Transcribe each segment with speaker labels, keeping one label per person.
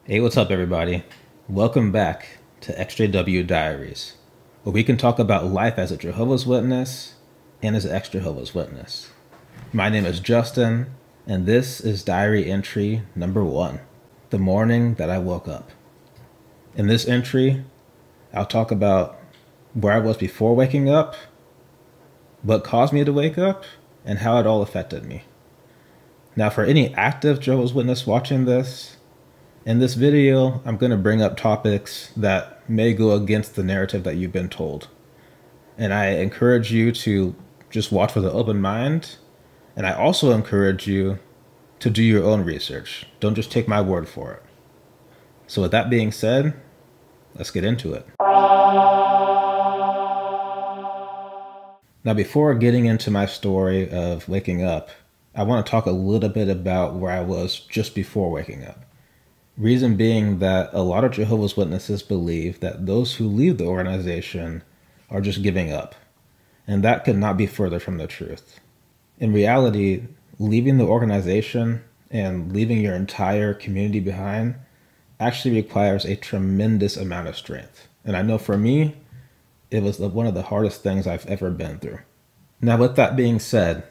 Speaker 1: Hey, what's up, everybody? Welcome back to XJW Diaries, where we can talk about life as a Jehovah's Witness and as an ex-Jehovah's Witness. My name is Justin, and this is diary entry number 1, the morning that I woke up. In this entry, I'll talk about where I was before waking up, what caused me to wake up, and how it all affected me. Now, for any active Jehovah's Witness watching this, in this video, I'm going to bring up topics that may go against the narrative that you've been told. And I encourage you to just watch with an open mind. And I also encourage you to do your own research. Don't just take my word for it. So with that being said, let's get into it. Now, before getting into my story of waking up, I want to talk a little bit about where I was just before waking up. Reason being that a lot of Jehovah's Witnesses believe that those who leave the organization are just giving up. And that could not be further from the truth. In reality, leaving the organization and leaving your entire community behind actually requires a tremendous amount of strength. And I know for me, it was one of the hardest things I've ever been through. Now, with that being said,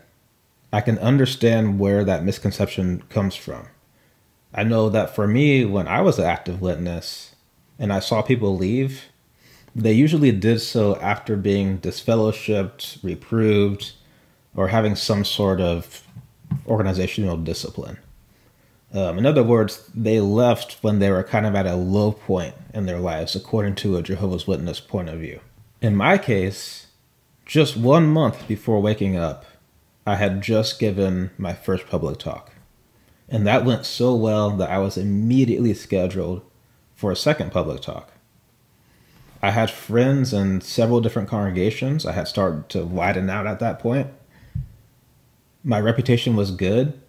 Speaker 1: I can understand where that misconception comes from. I know that for me, when I was an active witness and I saw people leave, they usually did so after being disfellowshipped, reproved, or having some sort of organizational discipline. In other words, they left when they were kind of at a low point in their lives, according to a Jehovah's Witness point of view. In my case, just 1 month before waking up, I had just given my first public talk. And that went so well that I was immediately scheduled for a second public talk. I had friends in several different congregations. I had started to widen out at that point. My reputation was good.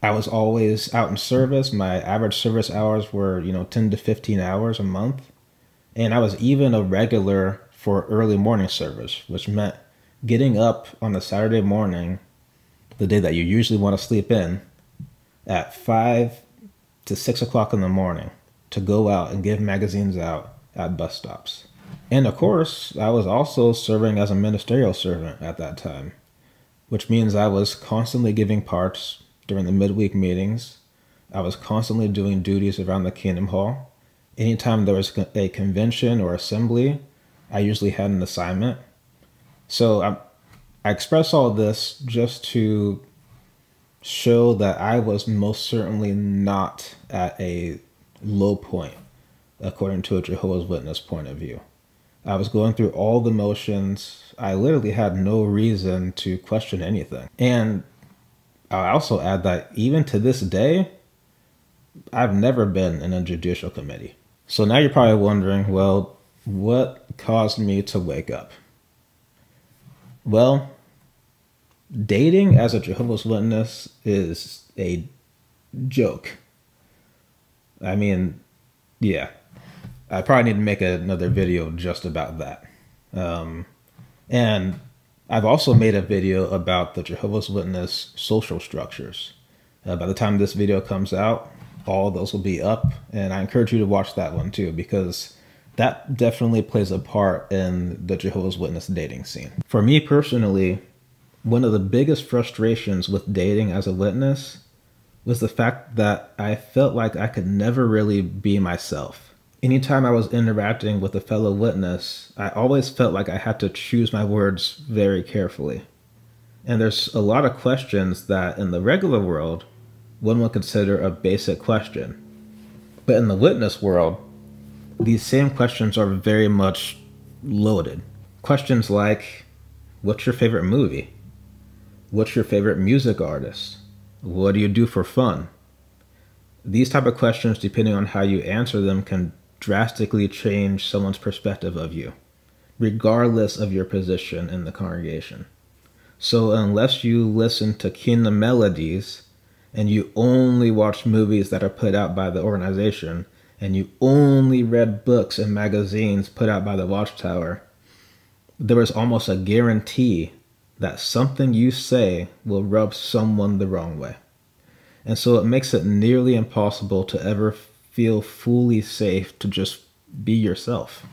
Speaker 1: I was always out in service. My average service hours were, 10 to 15 hours a month. And I was even a regular for early morning service, which meant getting up on a Saturday morning, the day that you usually want to sleep in, at 5 to 6 o'clock in the morning to go out and give magazines out at bus stops. And of course, I was also serving as a ministerial servant at that time, which means I was constantly giving parts during the midweek meetings. I was constantly doing duties around the Kingdom Hall. Anytime there was a convention or assembly, I usually had an assignment. So I express all this just to show that I was most certainly not at a low point, according to a Jehovah's Witness point of view. I was going through all the motions. I literally had no reason to question anything. And I'll also add that even to this day, I've never been in a judicial committee. So now you're probably wondering, well, what caused me to wake up? Well, dating as a Jehovah's Witness is a joke. I mean, yeah, I probably need to make another video just about that. And I've also made a video about the Jehovah's Witness social structures. By the time this video comes out, all of those will be up, and I encourage you to watch that one too, because that definitely plays a part in the Jehovah's Witness dating scene. For me personally, one of the biggest frustrations with dating as a witness was the fact that I felt like I could never really be myself. Anytime I was interacting with a fellow witness, I always felt like I had to choose my words very carefully. And there's a lot of questions that in the regular world, one would consider a basic question. But in the witness world, these same questions are very much loaded. Questions like, what's your favorite movie? What's your favorite music artist? What do you do for fun? These type of questions, depending on how you answer them, can drastically change someone's perspective of you, regardless of your position in the congregation. So unless you listen to kingdom melodies and you only watch movies that are put out by the organization and you only read books and magazines put out by the Watchtower, there is almost a guarantee that something you say will rub someone the wrong way. And so it makes it nearly impossible to ever feel fully safe to just be yourself.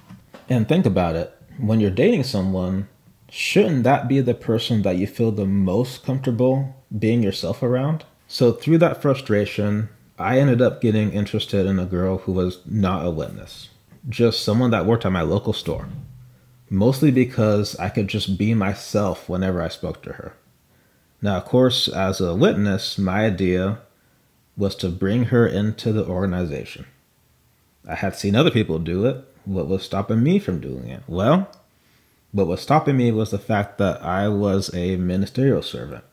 Speaker 1: And think about it. When you're dating someone, shouldn't that be the person that you feel the most comfortable being yourself around? So through that frustration, I ended up getting interested in a girl who was not a witness, just someone that worked at my local store, mostly because I could just be myself whenever I spoke to her. Now, of course, as a witness, my idea was to bring her into the organization. I had seen other people do it. What was stopping me from doing it? Well, what was stopping me was the fact that I was a ministerial servant,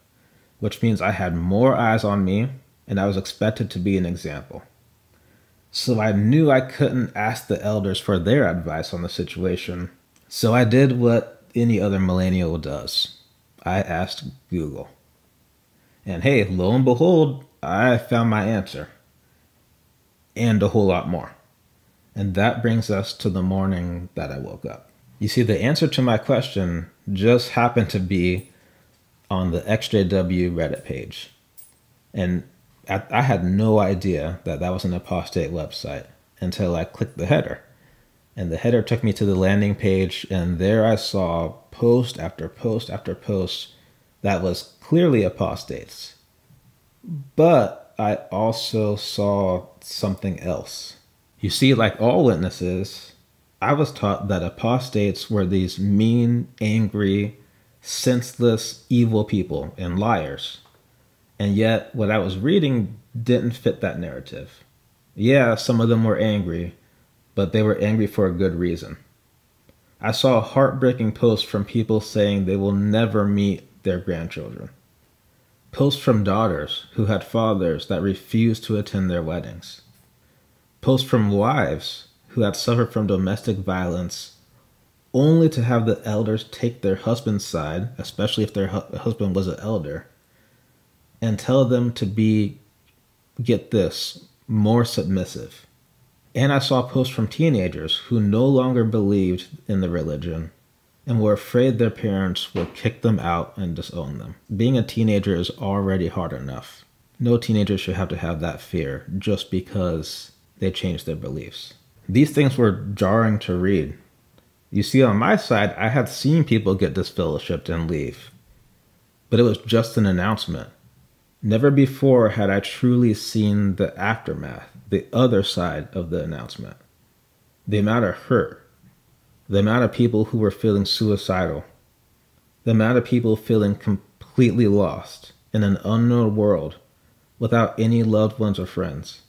Speaker 1: which means I had more eyes on me and I was expected to be an example. So I knew I couldn't ask the elders for their advice on the situation. So I did what any other millennial does. I asked Google. And hey, lo and behold, I found my answer. And a whole lot more. And that brings us to the morning that I woke up. You see, the answer to my question just happened to be on the EXJW Reddit page. And I had no idea that that was an apostate website until I clicked the header. And the header took me to the landing page, and there I saw post after post after post that was clearly apostates. But I also saw something else. You see, like all witnesses, I was taught that apostates were these mean, angry, senseless, evil people and liars. And yet, what I was reading didn't fit that narrative. Yeah, some of them were angry, but they were angry for a good reason. I saw heartbreaking posts from people saying they will never meet their grandchildren. Posts from daughters who had fathers that refused to attend their weddings. Posts from wives who had suffered from domestic violence only to have the elders take their husband's side, especially if their husband was an elder, and tell them to be, get this, more submissive. And I saw posts from teenagers who no longer believed in the religion and were afraid their parents would kick them out and disown them. Being a teenager is already hard enough. No teenager should have to have that fear just because they changed their beliefs. These things were jarring to read. You see, on my side, I had seen people get disfellowshipped and leave, but it was just an announcement. Never before had I truly seen the aftermath, the other side of the announcement. The amount of hurt, the amount of people who were feeling suicidal, the amount of people feeling completely lost in an unknown world without any loved ones or friends.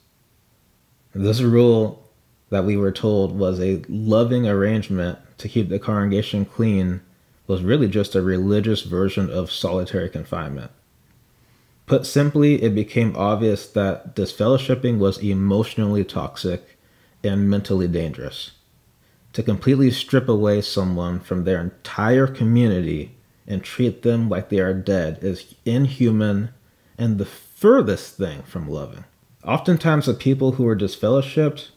Speaker 1: This rule that we were told was a loving arrangement to keep the congregation clean was really just a religious version of solitary confinement. Put simply, it became obvious that disfellowshipping was emotionally toxic and mentally dangerous. To completely strip away someone from their entire community and treat them like they are dead is inhuman and the furthest thing from loving. Oftentimes, the people who were disfellowshipped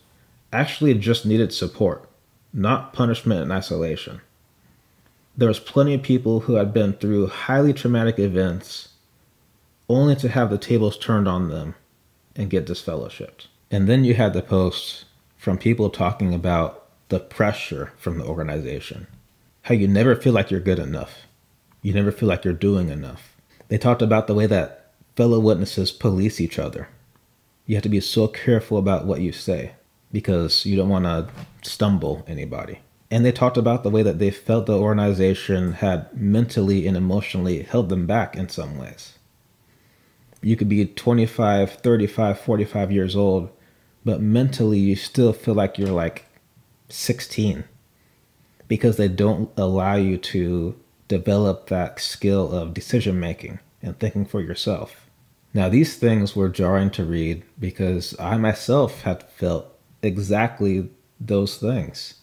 Speaker 1: actually just needed support, not punishment and isolation. There was plenty of people who had been through highly traumatic events only to have the tables turned on them and get disfellowshipped. And then you had the posts from people talking about the pressure from the organization, how you never feel like you're good enough. You never feel like you're doing enough. They talked about the way that fellow witnesses police each other. You have to be so careful about what you say because you don't want to stumble anybody. And they talked about the way that they felt the organization had mentally and emotionally held them back in some ways. You could be 25, 35, 45 years old, but mentally you still feel like you're like 16 because they don't allow you to develop that skill of decision making and thinking for yourself. Now, these things were jarring to read because I myself had felt exactly those things,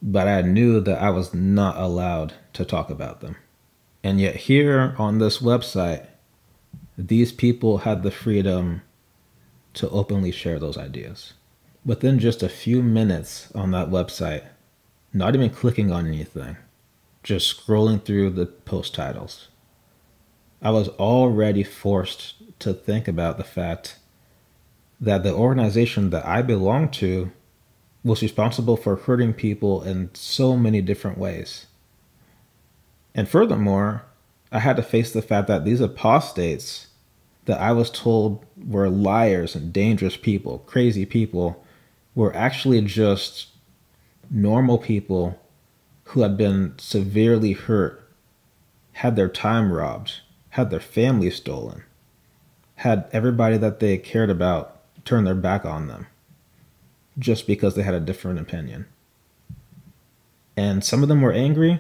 Speaker 1: but I knew that I was not allowed to talk about them. And yet here on this website, these people had the freedom to openly share those ideas. Within just a few minutes on that website, not even clicking on anything, just scrolling through the post titles, I was already forced to think about the fact that the organization that I belonged to was responsible for hurting people in so many different ways. And furthermore, I had to face the fact that these apostates that I was told were liars and dangerous people, crazy people, were actually just normal people who had been severely hurt, had their time robbed, had their family stolen, had everybody that they cared about turn their back on them just because they had a different opinion. And some of them were angry,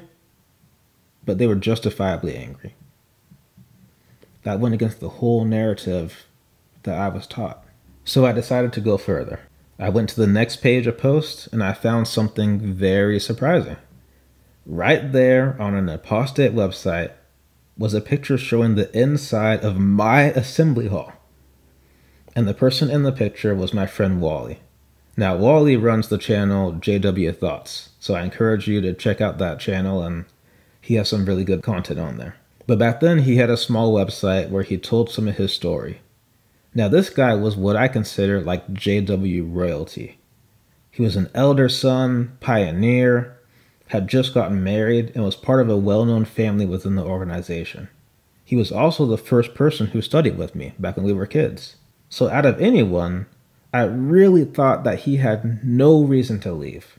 Speaker 1: but they were justifiably angry. That went against the whole narrative that I was taught. So I decided to go further. I went to the next page of posts and I found something very surprising. Right there on an apostate website was a picture showing the inside of my assembly hall. And the person in the picture was my friend Wally. Now, Wally runs the channel JW Thoughts, so I encourage you to check out that channel, and he has some really good content on there. But back then, he had a small website where he told some of his story. Now, this guy was what I consider like JW royalty. He was an elder son, pioneer, had just gotten married, and was part of a well-known family within the organization. He was also the first person who studied with me back when we were kids. So out of anyone, I really thought that he had no reason to leave.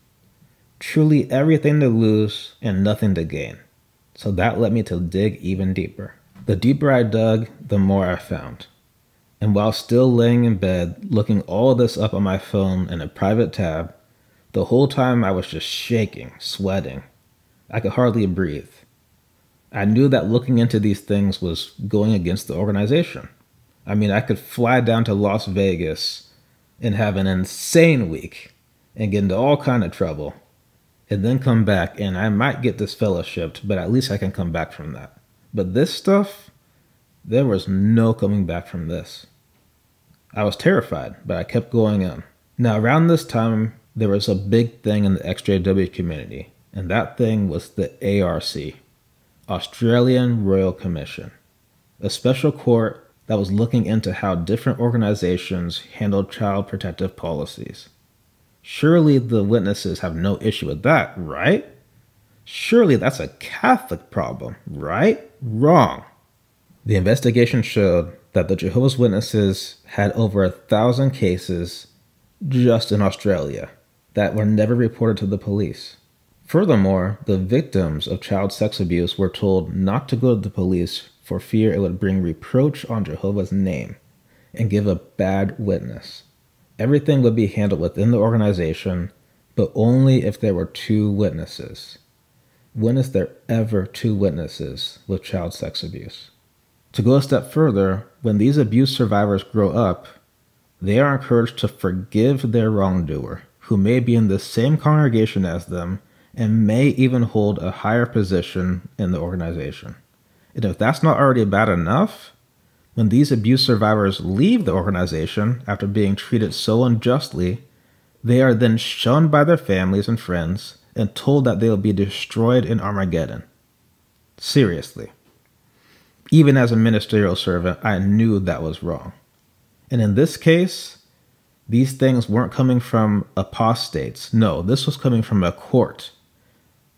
Speaker 1: Truly everything to lose and nothing to gain. So that led me to dig even deeper. The deeper I dug, the more I found. And while still laying in bed, looking all this up on my phone in a private tab, the whole time I was just shaking, sweating. I could hardly breathe. I knew that looking into these things was going against the organization. I mean, I could fly down to Las Vegas and have an insane week and get into all kind of trouble and then come back and I might get disfellowshipped, but at least I can come back from that. But this stuff, there was no coming back from this. I was terrified, but I kept going in. Now, around this time, there was a big thing in the EXJW community, and that thing was the ARC, Australian Royal Commission, a special court that was looking into how different organizations handled child protective policies. Surely the witnesses have no issue with that, right? Surely that's a Catholic problem, right? Wrong. The investigation showed that the Jehovah's Witnesses had over 1,000 cases just in Australia that were never reported to the police. Furthermore, the victims of child sex abuse were told not to go to the police for fear it would bring reproach on Jehovah's name and give a bad witness. Everything would be handled within the organization, but only if there were 2 witnesses. When is there ever 2 witnesses with child sex abuse? To go a step further, when these abuse survivors grow up, they are encouraged to forgive their wrongdoer, who may be in the same congregation as them and may even hold a higher position in the organization. And if that's not already bad enough, when these abuse survivors leave the organization after being treated so unjustly, they are then shunned by their families and friends and told that they will be destroyed in Armageddon. Seriously. Even as a ministerial servant, I knew that was wrong. And in this case, these things weren't coming from apostates. No, this was coming from a court.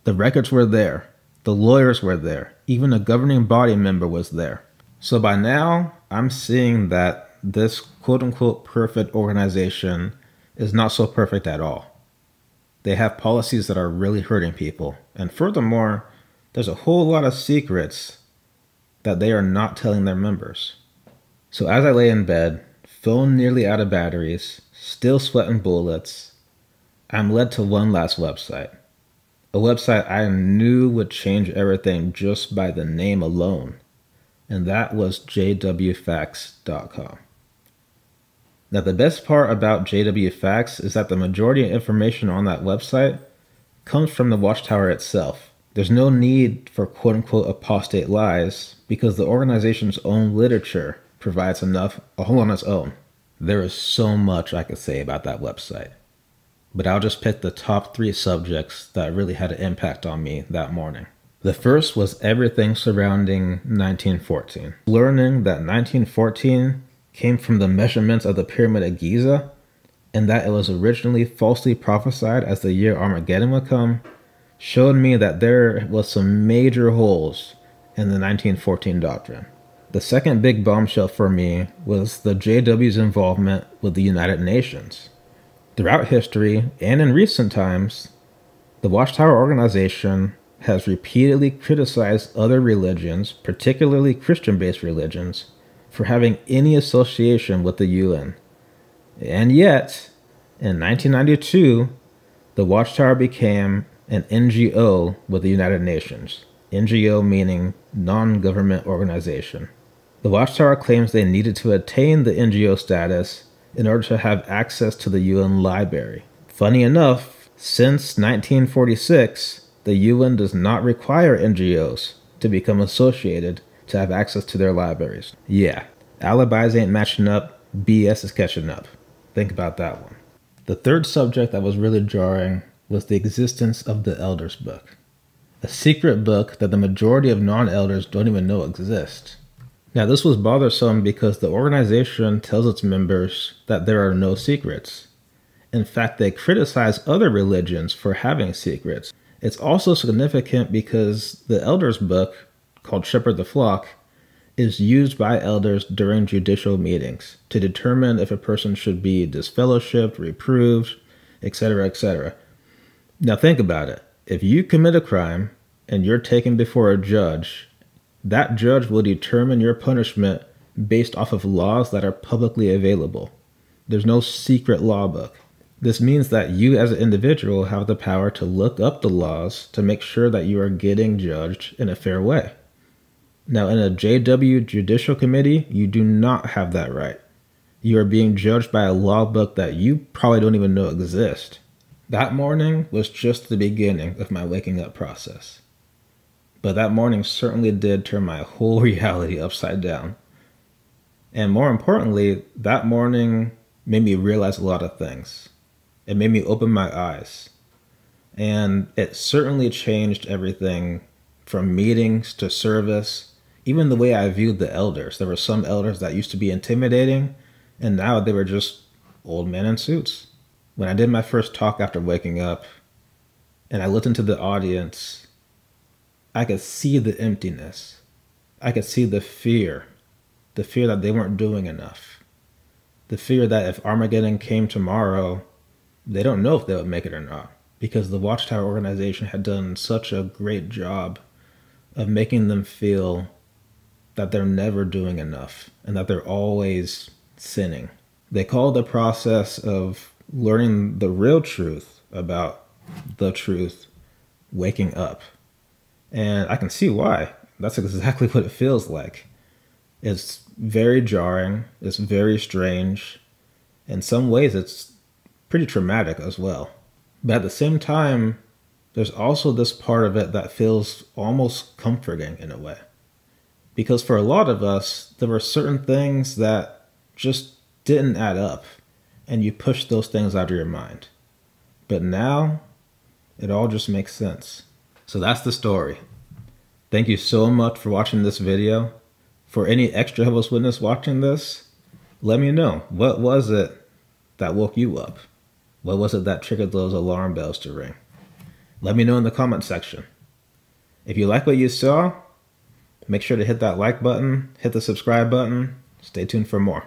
Speaker 1: The records were there. The lawyers were there. Even a governing body member was there. So by now, I'm seeing that this quote-unquote perfect organization is not so perfect at all. They have policies that are really hurting people. And furthermore, there's a whole lot of secrets that they are not telling their members. So as I lay in bed, phone nearly out of batteries, still sweating bullets, I'm led to one last website. A website I knew would change everything just by the name alone. And that was jwfacts.com. Now, the best part about JW Facts is that the majority of information on that website comes from the Watchtower itself. There's no need for quote-unquote apostate lies because the organization's own literature provides enough all on its own. There is so much I could say about that website, but I'll just pick the top 3 subjects that really had an impact on me that morning. The first was everything surrounding 1914. Learning that 1914 came from the measurements of the Pyramid of Giza, and that it was originally falsely prophesied as the year Armageddon would come, showed me that there was some major holes in the 1914 doctrine. The second big bombshell for me was the JW's involvement with the United Nations. Throughout history, and in recent times, the Watchtower organization has repeatedly criticized other religions, particularly Christian-based religions, for having any association with the UN. And yet, in 1992, the Watchtower became an NGO with the United Nations. NGO meaning non-government organization. The Watchtower claims they needed to attain the NGO status in order to have access to the UN library. Funny enough, since 1946, the UN does not require NGOs to become associated to have access to their libraries. Yeah, alibis ain't matching up, BS is catching up. Think about that one. The third subject that was really jarring was the existence of the Elders Book. A secret book that the majority of non-elders don't even know exists. Now, this was bothersome because the organization tells its members that there are no secrets. In fact, they criticize other religions for having secrets. It's also significant because the Elders Book, called Shepherd the Flock, is used by elders during judicial meetings to determine if a person should be disfellowshipped, reproved, etc., etc. Now think about it. If you commit a crime and you're taken before a judge, that judge will determine your punishment based off of laws that are publicly available. There's no secret law book. This means that you as an individual have the power to look up the laws to make sure that you are getting judged in a fair way. Now, in a JW judicial committee, you do not have that right. You are being judged by a law book that you probably don't even know exists. That morning was just the beginning of my waking up process. But that morning certainly did turn my whole reality upside down. And more importantly, that morning made me realize a lot of things. It made me open my eyes. And it certainly changed everything from meetings to service, even the way I viewed the elders. There were some elders that used to be intimidating, and now they were just old men in suits. When I did my first talk after waking up, and I looked into the audience, I could see the emptiness. I could see the fear that they weren't doing enough. The fear that if Armageddon came tomorrow, they don't know if they would make it or not, because the Watchtower organization had done such a great job of making them feel that they're never doing enough and that they're always sinning. They call the process of learning the real truth about the truth waking up. And I can see why. That's exactly what it feels like. It's very jarring. It's very strange. In some ways, it's pretty traumatic as well. But at the same time, there's also this part of it that feels almost comforting in a way. Because for a lot of us, there were certain things that just didn't add up, and you push those things out of your mind. But now, it all just makes sense. So that's the story. Thank you so much for watching this video. For any ex-Jehovah's Witness watching this, let me know. What was it that woke you up? What was it that triggered those alarm bells to ring? Let me know in the comment section. If you like what you saw, make sure to hit that like button, hit the subscribe button. Stay tuned for more.